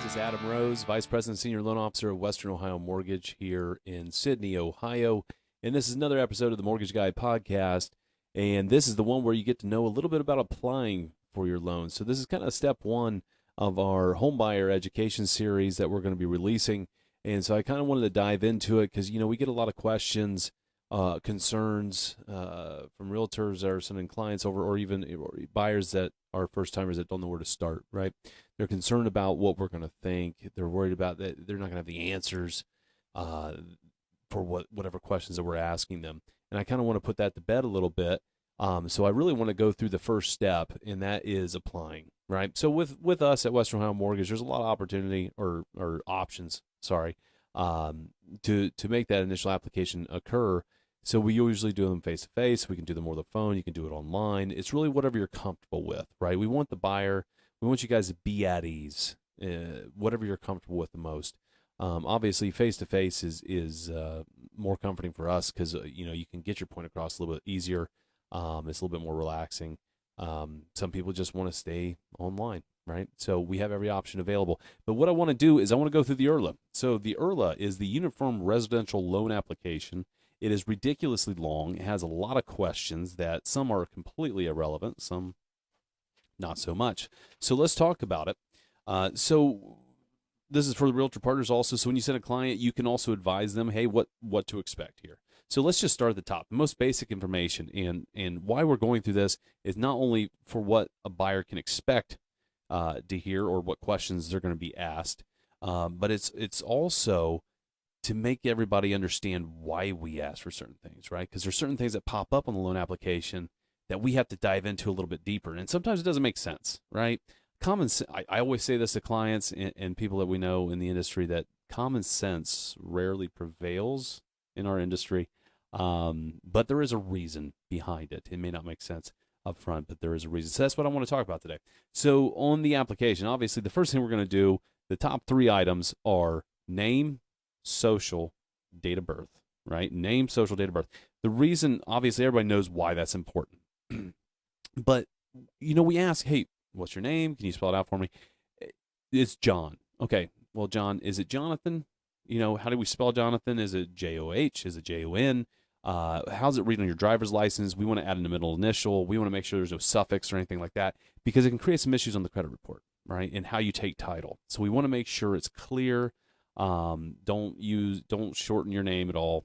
This is Adam Rose, Vice President, Senior Loan Officer of Western Ohio Mortgage here in Sydney, Ohio. And this is another episode of the Mortgage Guy podcast. And this is the one where you get to know a little bit about applying for your loan. So this is kind of step one of our Homebuyer Education series that we're going to be releasing. And so I kind of wanted to dive into it because, we get a lot of questions, concerns from realtors that are sending clients over, or even buyers that are first timers that don't know where to start, right? They're concerned about what we're going to think. They're worried about that they're not going to have the answers for whatever questions that we're asking them. And I kind of want to put that to bed a little bit. So I really want to go through the first step, and that is applying, right? So with us at Western Ohio Mortgage, there's a lot of opportunity or options, to make that initial application occur. So we usually do them face-to-face. We can do them over the phone. You can do it online. It's really whatever you're comfortable with, right? We want you guys to be at ease, whatever you're comfortable with the most. Obviously, face-to-face is more comforting for us because, you can get your point across a little bit easier. It's a little bit more relaxing. Some people just want to stay online, right? So we have every option available. But what I want to do is I want to go through the IRLA. So the IRLA is the Uniform Residential Loan Application. It is ridiculously long. It has a lot of questions that some are completely irrelevant, some not so much. So let's talk about it. So this is for the realtor partners also. So when you send a client, you can also advise them, hey, what to expect here. So let's just start at the top. The most basic information and why we're going through this is not only for what a buyer can expect to hear or what questions they're going to be asked, but it's also to make everybody understand why we ask for certain things, right? Because there's certain things that pop up on the loan application that we have to dive into a little bit deeper. And sometimes it doesn't make sense, right? Common sense, I always say this to clients and people that we know in the industry, that common sense rarely prevails in our industry. But there is a reason behind it. It may not make sense up front, but there is a reason. So that's what I want to talk about today. So on the application, obviously the first thing we're going to do, the top three items are name, social, date of birth, right? Name, social, date of birth. The reason, obviously, everybody knows why that's important. But, we ask, hey, what's your name? Can you spell it out for me? It's John. Okay, well, John, is it Jonathan? How do we spell Jonathan? Is it J-O-H? Is it J-O-N? How's it read on your driver's license? We want to add in the middle initial. We want to make sure there's no suffix or anything like that because it can create some issues on the credit report, right? And how you take title. So we want to make sure it's clear. Don't shorten your name at all.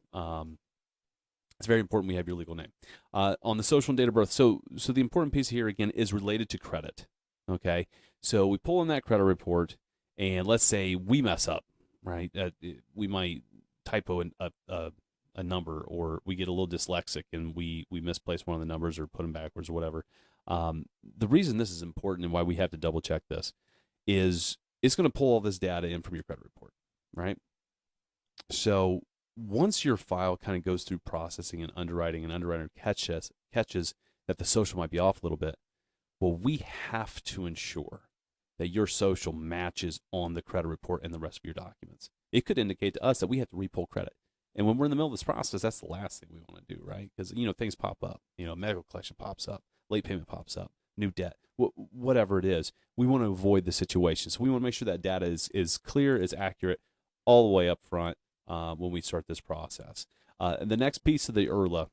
It's very important we have your legal name. On the social and date of birth, so the important piece here again is related to credit. Okay, so we pull in that credit report, and let's say we mess up, right? We might typo a number, or we get a little dyslexic and we misplace one of the numbers or put them backwards or whatever. The reason this is important and why we have to double check this is it's going to pull all this data in from your credit report, right? So once your file kind of goes through processing and underwriter catches that the social might be off a little bit, well, we have to ensure that your social matches on the credit report and the rest of your documents. It could indicate to us that we have to repull credit. And when we're in the middle of this process, that's the last thing we want to do, right? Because, things pop up. Medical collection pops up, late payment pops up, new debt, whatever it is. We want to avoid the situation. So we want to make sure that data is clear, is accurate all the way up front when we start this process. And the next piece of the IRLA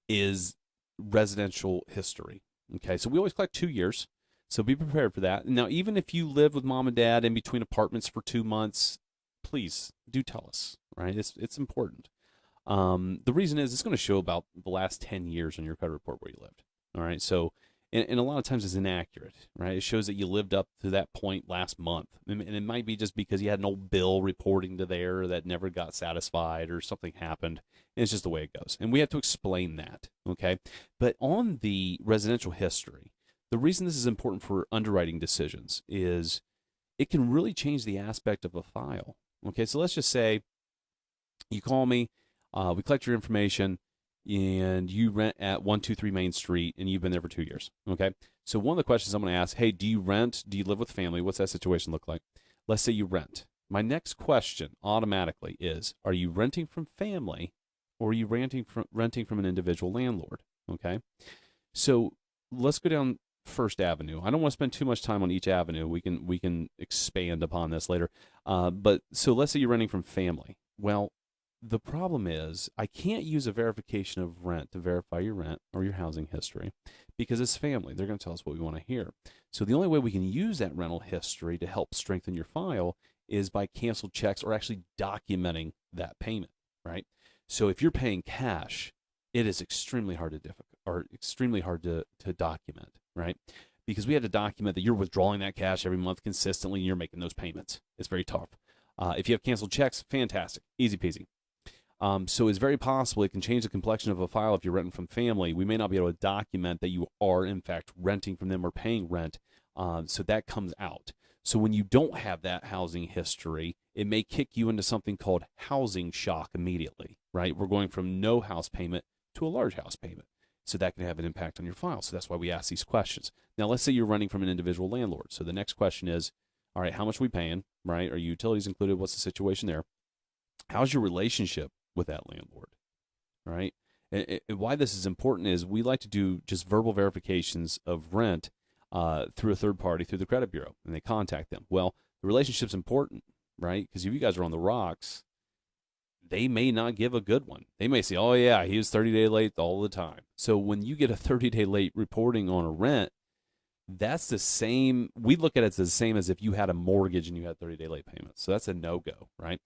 is residential history. Okay, so we always collect 2 years, so be prepared for that. Now, even if you live with mom and dad in between apartments for 2 months, please do tell us, right? It's important. The reason is it's going to show about the last 10 years on your credit report where you lived. All right, so and a lot of times it's inaccurate, right? It shows that you lived up to that point last month, and it might be just because you had an old bill reporting to there that never got satisfied or something happened. And it's just the way it goes, and we have to explain that, okay? But on the residential history, the reason this is important for underwriting decisions is it can really change the aspect of a file. Okay, so let's just say you call me, we collect your information, and you rent at 123 Main Street, and you've been there for 2 years. Okay, so one of the questions I'm going to ask, hey, do you rent? Do you live with family? What's that situation look like? Let's say you rent. My next question automatically is, are you renting from family, or are you renting from an individual landlord? Okay, so let's go down First Avenue. I don't want to spend too much time on each avenue. We can expand upon this later. But so let's say you're renting from family. Well, the problem is I can't use a verification of rent to verify your rent or your housing history because it's family. They're going to tell us what we want to hear. So the only way we can use that rental history to help strengthen your file is by canceled checks or actually documenting that payment, right? So if you're paying cash, it is extremely hard to document, right? Because we have to document that you're withdrawing that cash every month consistently and you're making those payments. It's very tough. If you have canceled checks, fantastic, easy peasy. So it's very possible it can change the complexion of a file if you're renting from family. We may not be able to document that you are, in fact, renting from them or paying rent. So that comes out. So when you don't have that housing history, it may kick you into something called housing shock immediately, right? We're going from no house payment to a large house payment. So that can have an impact on your file. So that's why we ask these questions. Now, let's say you're renting from an individual landlord. So the next question is, all right, how much are we paying, right? Are utilities included? What's the situation there? How's your relationship with that landlord, right? And why this is important is we like to do just verbal verifications of rent through a third party, through the credit bureau, and they contact them. Well, the relationship's important, right? Because if you guys are on the rocks, they may not give a good one. They may say, oh, yeah, he was 30-day late all the time. So when you get a 30-day late reporting on a rent, that's the same. We look at it as the same as if you had a mortgage and you had 30-day late payments. So that's a no-go, right?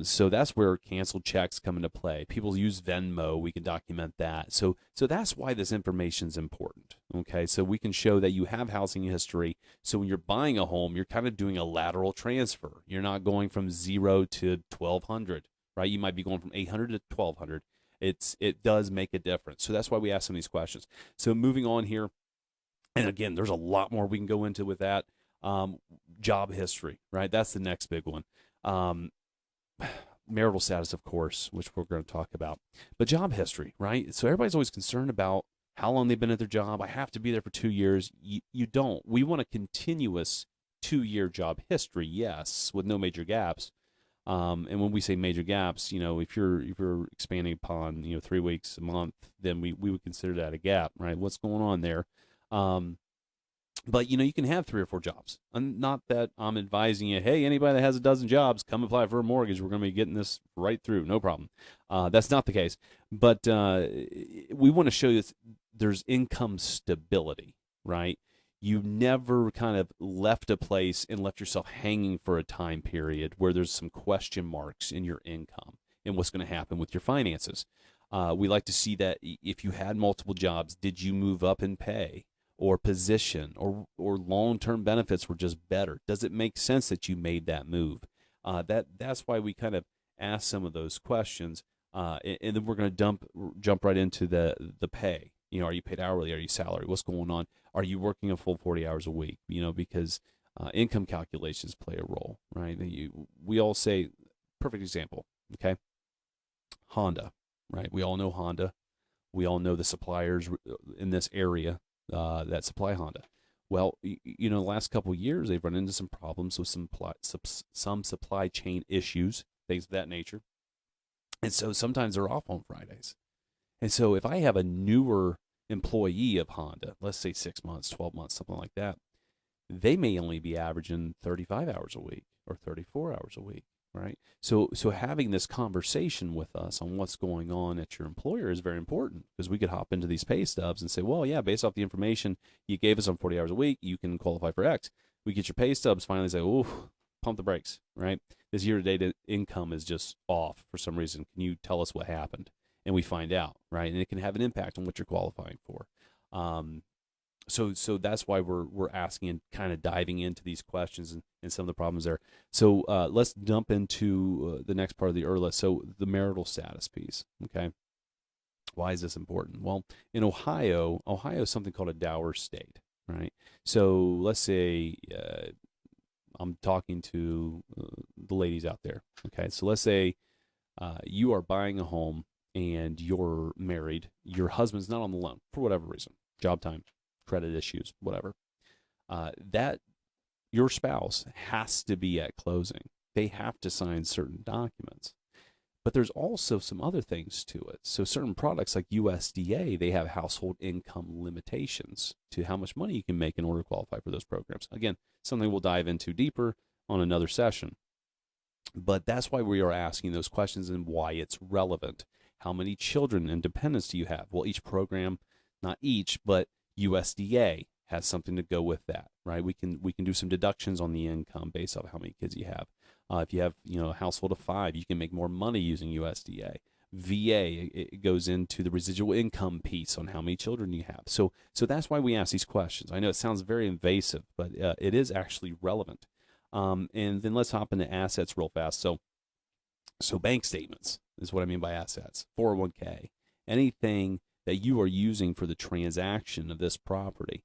So that's where canceled checks come into play. People use Venmo. We can document that. So that's why this information is important. Okay, so we can show that you have housing history. So when you're buying a home, you're kind of doing a lateral transfer. You're not going from 0 to 1,200, right? You might be going from 800 to 1,200. It does make a difference. So that's why we ask some of these questions. So moving on here, and again, there's a lot more we can go into with that. Job history, right? That's the next big one. Marital status, of course, which we're going to talk about. But job history, right? So everybody's always concerned about how long they've been at their job. I have to be there for 2 years. You don't. We want a continuous 2-year job history, yes, with no major gaps. And when we say major gaps, if you're expanding upon 3 weeks a month, then we would consider that a gap, right? What's going on there? But you can have 3 or 4 jobs. And not that I'm advising you, hey, anybody that has a dozen jobs, come apply for a mortgage. We're going to be getting this right through, no problem. That's not the case. But we want to show you there's income stability, right? You never kind of left a place and left yourself hanging for a time period where there's some question marks in your income and what's going to happen with your finances. We like to see that if you had multiple jobs, did you move up in pay or position or long-term benefits were just better? Does it make sense that you made that move? That's why we kind of ask some of those questions, and then we're going to jump right into the pay. Are you paid hourly? Are you salary? What's going on? Are you working a full 40 hours a week? Because income calculations play a role, right? We all say, perfect example, okay? Honda, right? We all know Honda. We all know the suppliers in this area that supply Honda. Well, the last couple of years, they've run into some problems with some supply chain issues, things of that nature. And so sometimes they're off on Fridays. And so if I have a newer employee of Honda, let's say 6 months, 12 months, something like that, they may only be averaging 35 hours a week or 34 hours a week, right? So having this conversation with us on what's going on at your employer is very important, because we could hop into these pay stubs and say, well, yeah, based off the information you gave us on 40 hours a week, you can qualify for X. We get your pay stubs, finally say, ooh, pump the brakes, right? This year-to-date income is just off for some reason. Can you tell us what happened? And we find out, right? And it can have an impact on what you're qualifying for. So that's why we're asking and kind of diving into these questions and some of the problems there. So let's jump into the next part of the list. So the marital status piece, okay? Why is this important? Well, in Ohio is something called a dower state, right? So let's say I'm talking to the ladies out there, okay? So let's say you are buying a home and you're married. Your husband's not on the loan for whatever reason, job time, credit issues, whatever. That your spouse has to be at closing. They have to sign certain documents. But there's also some other things to it. So certain products like USDA, they have household income limitations to how much money you can make in order to qualify for those programs. Again, something we'll dive into deeper on another session. But that's why we are asking those questions and why it's relevant. How many children and dependents do you have? Well, each program, not each, but USDA has something to go with that, right? We can do some deductions on the income based off how many kids you have. If you have a household of 5, you can make more money using USDA. VA, it goes into the residual income piece on how many children you have. So that's why we ask these questions. I know it sounds very invasive, but it is actually relevant. And then let's hop into assets real fast. So bank statements is what I mean by assets. 401k, anything that you are using for the transaction of this property.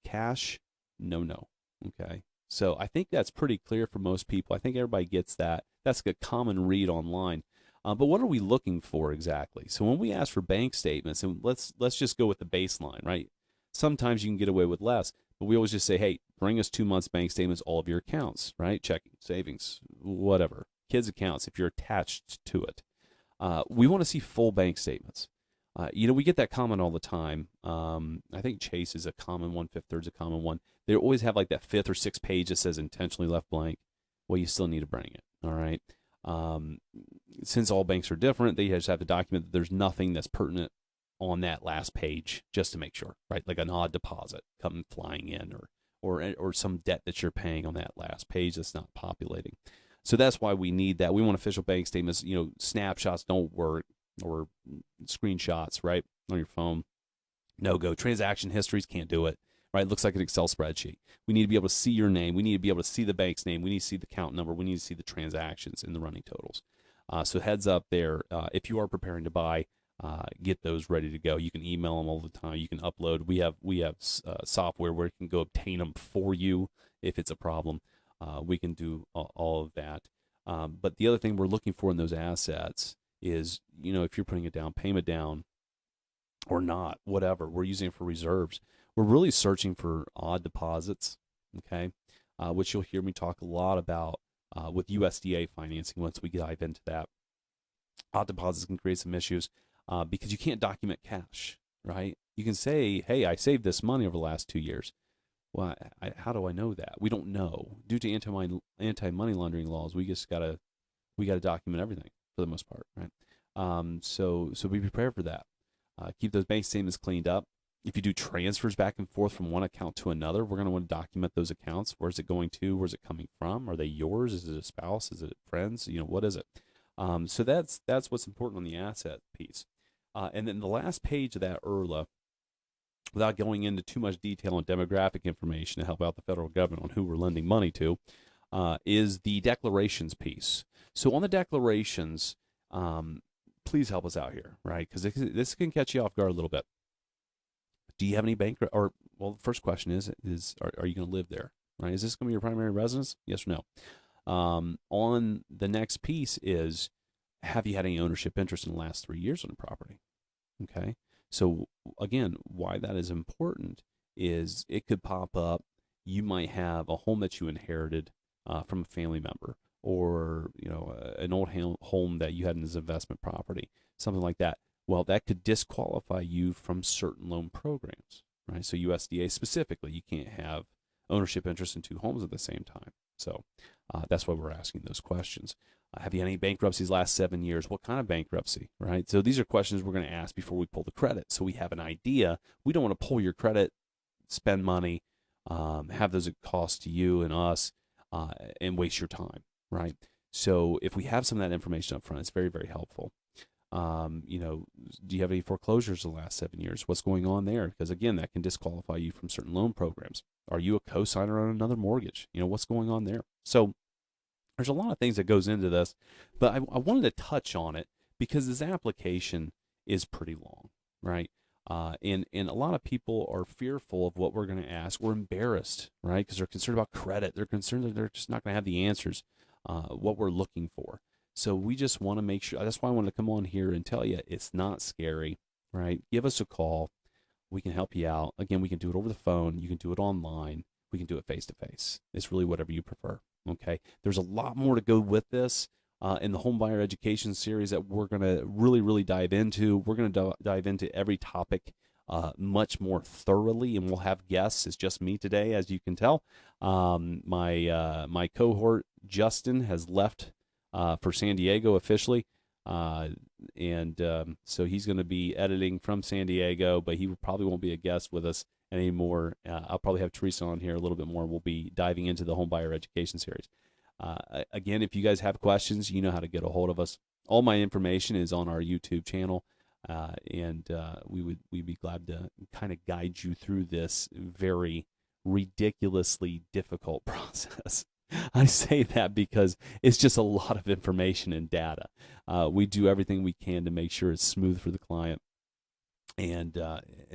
Cash, no. Okay. So I think that's pretty clear for most people. I think everybody gets that. That's a common read online. But what are we looking for exactly? So when we ask for bank statements, and let's just go with the baseline, right? Sometimes you can get away with less, but we always just say, hey, bring us 2 months bank statements, all of your accounts, right? Checking, savings, whatever. Kids' accounts, if you're attached to it. We want to see full bank statements. We get that comment all the time. I think Chase is a common one, Fifth Third's a common one. They always have like that 5th or 6th page that says intentionally left blank. Well, you still need to bring it, all right? Since all banks are different, they just have to document that there's nothing that's pertinent on that last page just to make sure, right? Like an odd deposit coming flying in or some debt that you're paying on that last page that's not populating. So that's why we need that. We want official bank statements. Snapshots don't work, or screenshots, right, on your phone. No go. Transaction histories, can't do it, right? It looks like an Excel spreadsheet. We need to be able to see your name. We need to be able to see the bank's name. We need to see the account number. We need to see the transactions and the running totals. So heads up there. If you are preparing to buy, get those ready to go. You can email them all the time. You can upload. We have software where you can go obtain them for you if it's a problem. We can do all of that. But the other thing we're looking for in those assets is, if you're putting a down payment down or not, whatever, we're using it for reserves. We're really searching for odd deposits, okay, which you'll hear me talk a lot about with USDA financing once we dive into that. Odd deposits can create some issues because you can't document cash, right? You can say, hey, I saved this money over the last 2 years. Well, how do I know that? We don't know. Due to anti-money laundering laws, we gotta document everything for the most part, right? So be prepared for that. Keep those bank statements cleaned up. If you do transfers back and forth from one account to another, we're going to want to document those accounts. Where's it going to? Where's it coming from? Are they yours? Is it a spouse? Is it friends? What is it? So that's what's important on the asset piece. And then the last page of that IRLA, without going into too much detail on demographic information to help out the federal government on who we're lending money to, is the declarations piece. So on the declarations, please help us out here, right? Because this can catch you off guard a little bit. Do you have any the first question is are you going to live there, right? Is this going to be your primary residence? Yes or no? On the next piece is, have you had any ownership interest in the last 3 years on the property? Okay. So again, why that is important is it could pop up. You might have a home that you inherited from a family member, or an old home that you had as investment property, something like that. Well, that could disqualify you from certain loan programs, right? So USDA specifically, you can't have ownership interest in 2 homes at the same time. So that's why we're asking those questions. Have you had any bankruptcies last 7 years? What kind of bankruptcy, right? So these are questions we're going to ask before we pull the credit, so we have an idea. We don't want to pull your credit, spend money, have those cost to you and us, and waste your time, right? So if we have some of that information up front, it's very, very helpful. Do you have any foreclosures in the last 7 years? What's going on there? Because again, that can disqualify you from certain loan programs. Are you a co-signer on another mortgage? What's going on there? So there's a lot of things that goes into this, but I wanted to touch on it because this application is pretty long, right? And a lot of people are fearful of what we're going to ask, or embarrassed, right? Because they're concerned about credit. They're concerned that they're just not going to have the answers, what we're looking for. So we just want to make sure. That's why I wanted to come on here and tell you it's not scary, right? Give us a call. We can help you out. Again, we can do it over the phone. You can do it online. We can do it face to face. It's really whatever you prefer. Okay. There's a lot more to go with this. in the Homebuyer Education series that we're going to really dive into. We're going to dive into every topic much more thoroughly, and we'll have guests. It's just me today, as you can tell. My cohort, Justin, has left for San Diego officially. So he's going to be editing from San Diego, but he probably won't be a guest with us anymore. I'll probably have Teresa on here a little bit more. We'll be diving into the Homebuyer Education series. Again, if you guys have questions, you know how to get a hold of us. All my information is on our YouTube channel, and we'd be glad to kind of guide you through this very ridiculously difficult process. I say that because it's just a lot of information and data. We do everything we can to make sure it's smooth for the client and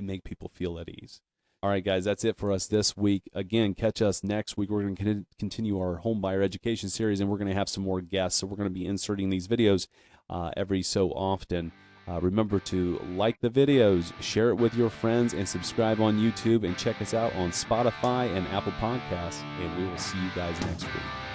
make people feel at ease. All right, guys, that's it for us this week. Again, catch us next week. We're going to continue our Homebuyer Education series, and we're going to have some more guests. So we're going to be inserting these videos every so often. Remember to like the videos, share it with your friends, and subscribe on YouTube, and check us out on Spotify and Apple Podcasts. And we will see you guys next week.